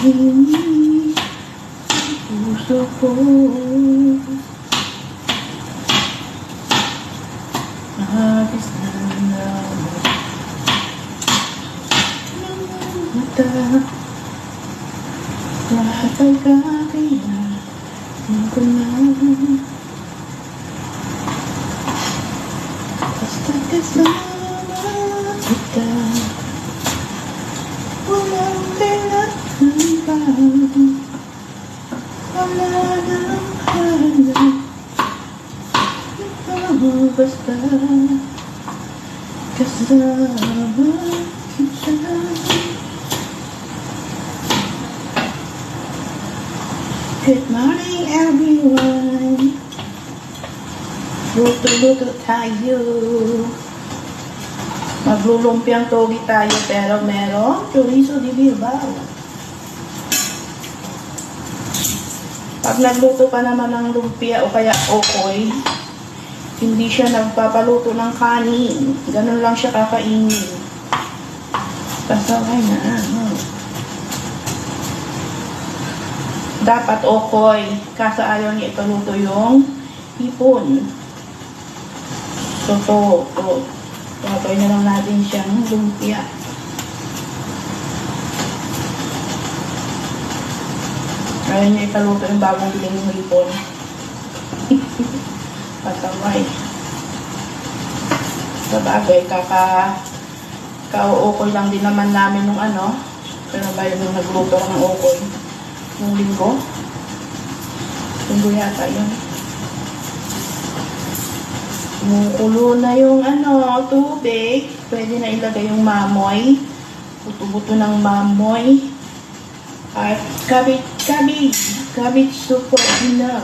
tahimik puso ko. Nahagis na naman ng mata. Lahat ay kakayanin ko lang. Basta kasama kita, walang kailangan pa, wala nang hanap. Ikaw basta kasama kita. Good morning, everyone. Luto-luto tayo. Maglulumpiang togi tayo pero merong chorizo di Bilbao. Pag nagluto pa naman ng lumpia o kaya okoy, hindi siya nagpapaluto ng kanin. Ganun lang siya kakainin. Pasaway na. Dapat okoy. Kaso ayaw niya ipaluto yung hipon. So, Gagawin na lang natin siyang lumpia. Ayaw niya ipaluto yung bagong biling ng hipon. Pataway. Sa bagay, ka-uokoy lang din naman namin nung ano. Pero ba yung nagluto ko ng ukoy nung linggo? Linggo yata yun. Kumukulo na yung tubig. Pwede na ilagay yung mamoy. Buto-buto ng mamoy. At cabbage soup for dinner.